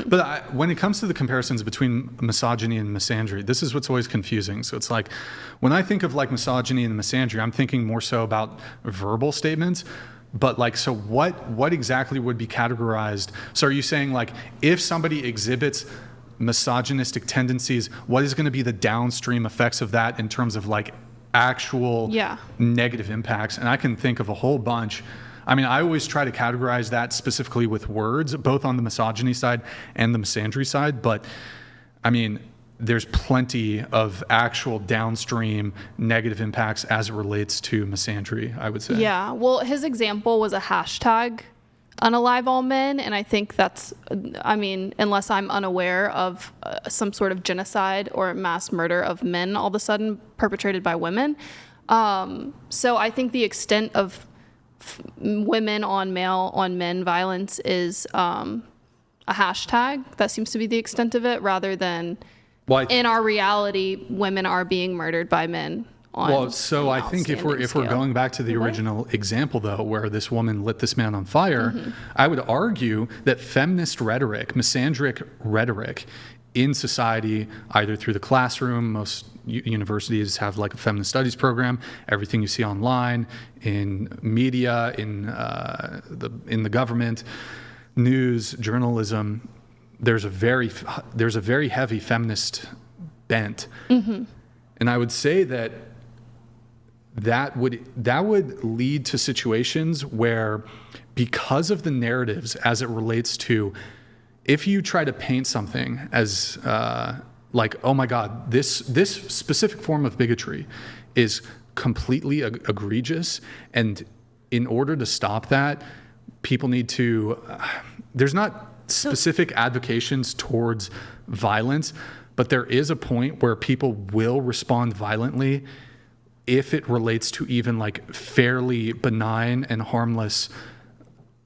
But when it comes to the comparisons between misogyny and misandry, this is what's always confusing. So it's like, when I think of like misogyny and misandry, I'm thinking more so about verbal statements. But like, so what exactly would be categorized? So are you saying like, if somebody exhibits misogynistic tendencies, what is going to be the downstream effects of that in terms of like actual negative impacts? And I can think of a whole bunch. I mean, I always try to categorize that specifically with words, both on the misogyny side and the misandry side. But I mean, there's plenty of actual downstream negative impacts as it relates to misandry, I would say. Yeah, well, his example was a hashtag, unalive all men, and I think that's, I mean, unless I'm unaware of some sort of genocide or mass murder of men all of a sudden perpetrated by women. So I think the extent of women on male on men violence is a hashtag. That seems to be the extent of it, rather than in our reality, women are being murdered by men. So I think if we're going back to the original example, though, where this woman lit this man on fire, I would argue that feminist rhetoric, misandric rhetoric in society, either through the classroom, most universities have like a feminist studies program, everything you see online, in media, in the government, news, journalism, there's a very heavy feminist bent. And I would say that would lead to situations where, because of the narratives as it relates to, if you try to paint something as like, oh my God, this specific form of bigotry is completely egregious, and in order to stop that, people need to, there's not specific advocations towards violence, but there is a point where people will respond violently if it relates to even like fairly benign and harmless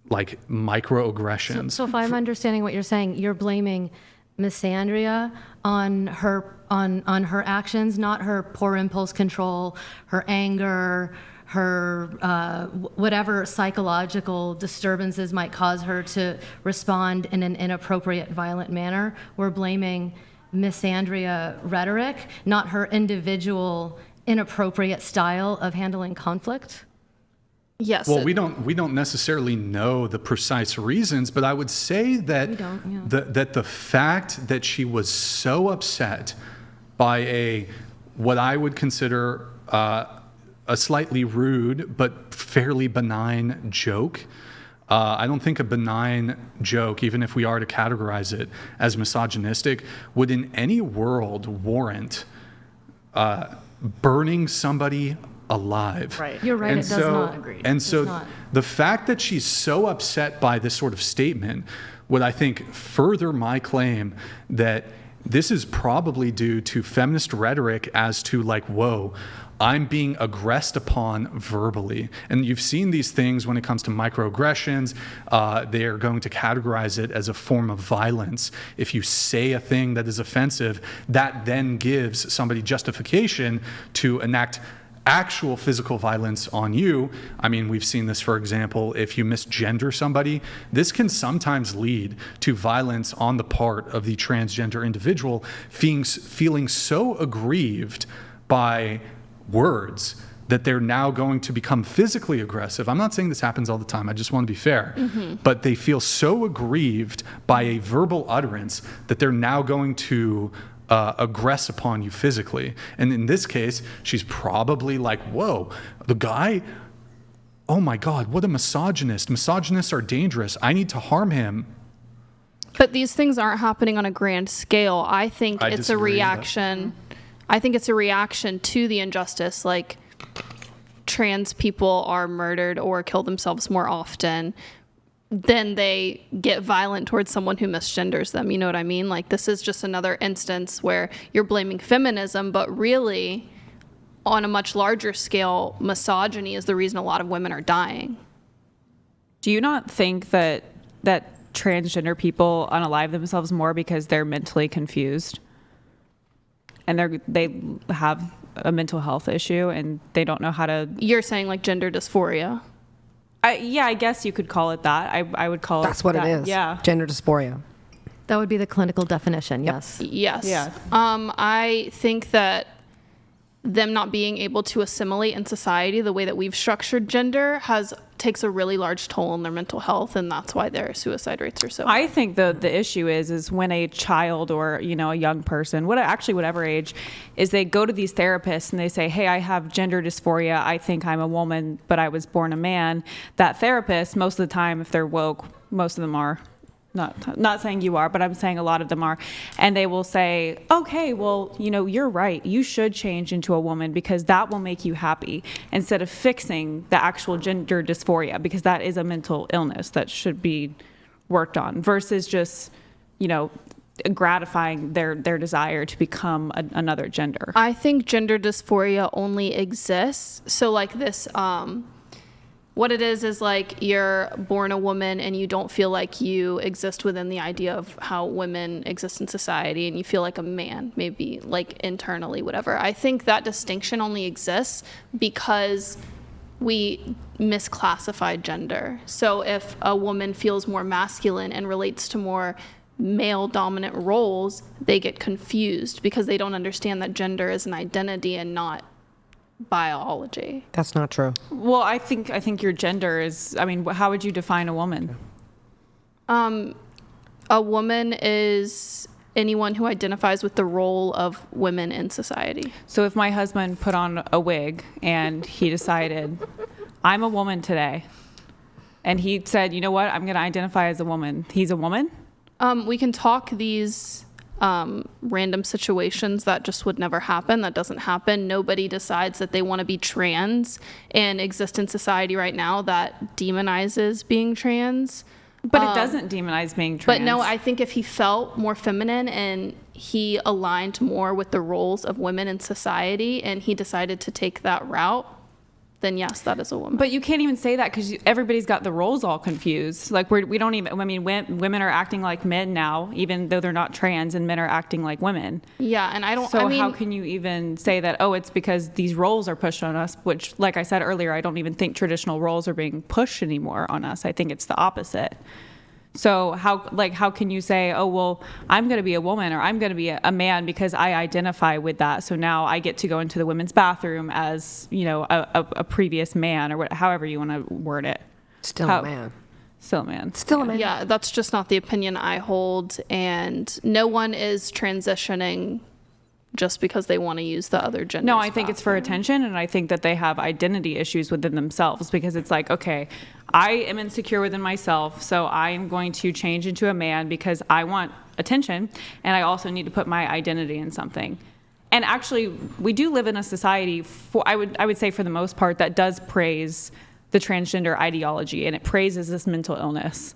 like microaggressions. So if I'm understanding what you're saying, you're blaming misandria on her actions, not her poor impulse control, her anger, her whatever psychological disturbances might cause her to respond in an inappropriate, violent manner. We're blaming misandria rhetoric, not her individual inappropriate style of handling conflict. Yes. Well, we don't necessarily know the precise reasons, but I would say that that the fact that she was so upset by what I would consider a slightly rude but fairly benign joke. I don't think a benign joke, even if we are to categorize it as misogynistic, would in any world warrant burning somebody alive. Right. You're right, it does not. Agreed. And so the fact that she's so upset by this sort of statement would, I think, further my claim that this is probably due to feminist rhetoric as to like, whoa, I'm being aggressed upon verbally. And you've seen these things when it comes to microaggressions. They are going to categorize it as a form of violence. If you say a thing that is offensive, that then gives somebody justification to enact actual physical violence on you. I mean, we've seen this, for example, if you misgender somebody, this can sometimes lead to violence on the part of the transgender individual, feeling so aggrieved by words that they're now going to become physically aggressive. I'm not saying this happens all the time. I just want to be fair. But they feel so aggrieved by a verbal utterance that they're now going to aggress upon you physically. And in this case, she's probably like, whoa, the guy, oh my God, what a misogynist. Misogynists are dangerous. I need to harm him. But these things aren't happening on a grand scale. I think it's a reaction. I think it's a reaction to the injustice. Like, trans people are murdered or kill themselves more often, then they get violent towards someone who misgenders them. You know what I mean? Like, this is just another instance where you're blaming feminism, but really, on a much larger scale, misogyny is the reason a lot of women are dying. Do you not think that transgender people unalive themselves more because they're mentally confused? And they have a mental health issue and they don't know how to... You're saying like gender dysphoria? I guess you could call it that. I would call That's what that. it is. Yeah. Gender dysphoria. That would be the clinical definition, yes. Yes. Yeah. I think that them not being able to assimilate in society the way that we've structured gender takes a really large toll on their mental health, and that's why their suicide rates are so high. I think the issue is when a child or a young person, whatever age, is they go to these therapists and they say, hey, I have gender dysphoria, I think I'm a woman but I was born a man. That therapist, most of the time, if they're woke, most of them are, not saying you are, but I'm saying a lot of them are, and they will say, okay, well, you're right, you should change into a woman because that will make you happy, instead of fixing the actual gender dysphoria, because that is a mental illness that should be worked on, versus just gratifying their desire to become another gender. I think gender dysphoria only exists, so like this what it is like you're born a woman and you don't feel like you exist within the idea of how women exist in society, and you feel like a man, maybe like internally, whatever. I think that distinction only exists because we misclassify gender. So if a woman feels more masculine and relates to more male dominant roles, they get confused because they don't understand that gender is an identity and not biology. That's not true. Well, I think your gender is, how would you define a woman? A woman is anyone who identifies with the role of women in society. So if my husband put on a wig and he decided, I'm a woman today, and he said, you know what, I'm going to identify as a woman, he's a woman? We can talk these random situations that just would never happen. That doesn't happen. Nobody decides that they want to be trans and exist in society right now that demonizes being trans. But it doesn't demonize being trans. But no, I think if he felt more feminine and he aligned more with the roles of women in society and he decided to take that route, then yes, that is a woman. But you can't even say that because everybody's got the roles all confused. Like we don't even, women are acting like men now, even though they're not trans, and men are acting like women. Yeah, and how can you even say that, it's because these roles are pushed on us, which, like I said earlier, I don't even think traditional roles are being pushed anymore on us. I think it's the opposite. So how can you say, I'm going to be a woman or I'm going to be a man because I identify with that. So now I get to go into the women's bathroom as, a previous man, or however you want to word it. Still a man. Still a man. Still a man. Yeah, that's just not the opinion I hold. And no one is transitioning just because they want to use the other gender. No, I think it's for attention, and I think that they have identity issues within themselves, because it's like, okay, I am insecure within myself, so I am going to change into a man because I want attention, and I also need to put my identity in something. And actually, we do live in a society, I would say for the most part, that does praise the transgender ideology, and it praises this mental illness.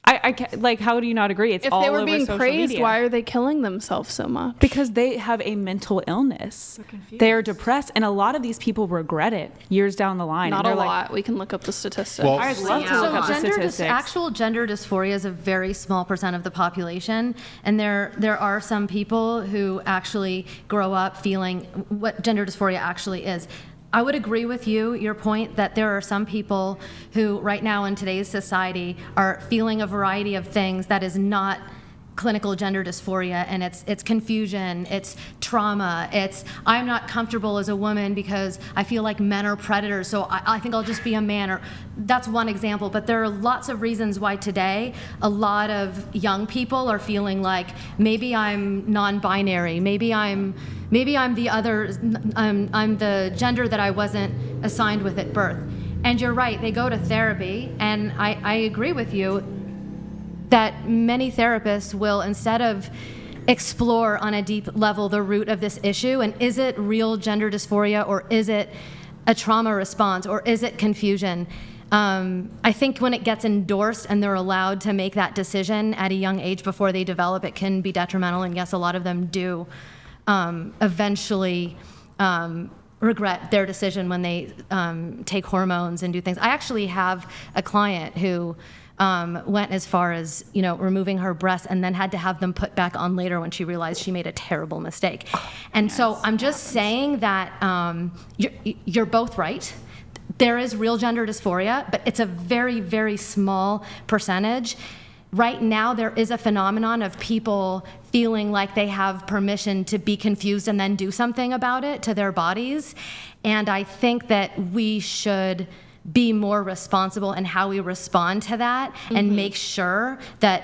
How do you not agree? It's if all they were over being social praised, media. why are they killing themselves so much? Because they have a mental illness. They are depressed, and a lot of these people regret it years down the line. Not and a they're lot. We can look up the statistics. Well, I'd love to look up the statistics. Actual gender dysphoria is a very small percent of the population, and there are some people who actually grow up feeling what gender dysphoria actually is. I would agree with your point that there are some people who right now in today's society are feeling a variety of things that is not clinical gender dysphoria, and it's confusion, it's trauma, it's I'm not comfortable as a woman because I feel like men are predators, so I think I'll just be a man. Or that's one example, but there are lots of reasons why today a lot of young people are feeling like maybe I'm non-binary, maybe I'm the other, I'm the gender that I wasn't assigned with at birth. And you're right, they go to therapy, and I agree with you that many therapists will, instead of explore on a deep level the root of this issue, and is it real gender dysphoria, or is it a trauma response, or is it confusion? I think when it gets endorsed and they're allowed to make that decision at a young age before they develop, it can be detrimental, and yes, a lot of them do eventually regret their decision when they take hormones and do things. I actually have a client who went as far as removing her breasts and then had to have them put back on later when she realized she made a terrible mistake. And so I'm just saying that you're both right. There is real gender dysphoria, but it's a very, very small percentage. right now there is a phenomenon of people feeling like they have permission to be confused and then do something about it to their bodies. And I think that we should be more responsible in how we respond to that and make sure that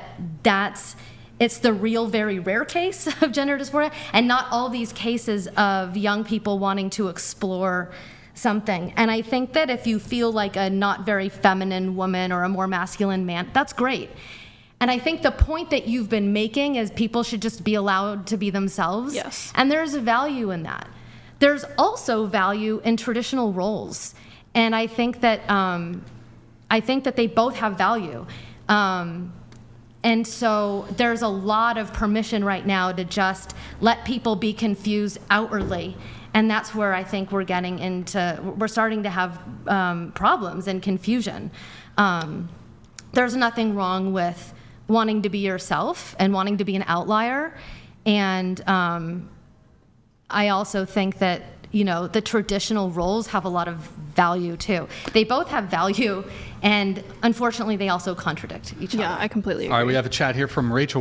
it's the real, very rare case of gender dysphoria and not all these cases of young people wanting to explore something. And I think that if you feel like a not very feminine woman or a more masculine man, that's great. And I think the point that you've been making is people should just be allowed to be themselves. Yes. And there's a value in that. There's also value in traditional roles. And I think that they both have value. And so there's a lot of permission right now to just let people be confused outwardly. And that's where I think we're starting to have problems and confusion. There's nothing wrong with wanting to be yourself and wanting to be an outlier. And I also think that, the traditional roles have a lot of value too. They both have value, and unfortunately they also contradict each other. Yeah, I completely agree. All right, we have a chat here from Rachel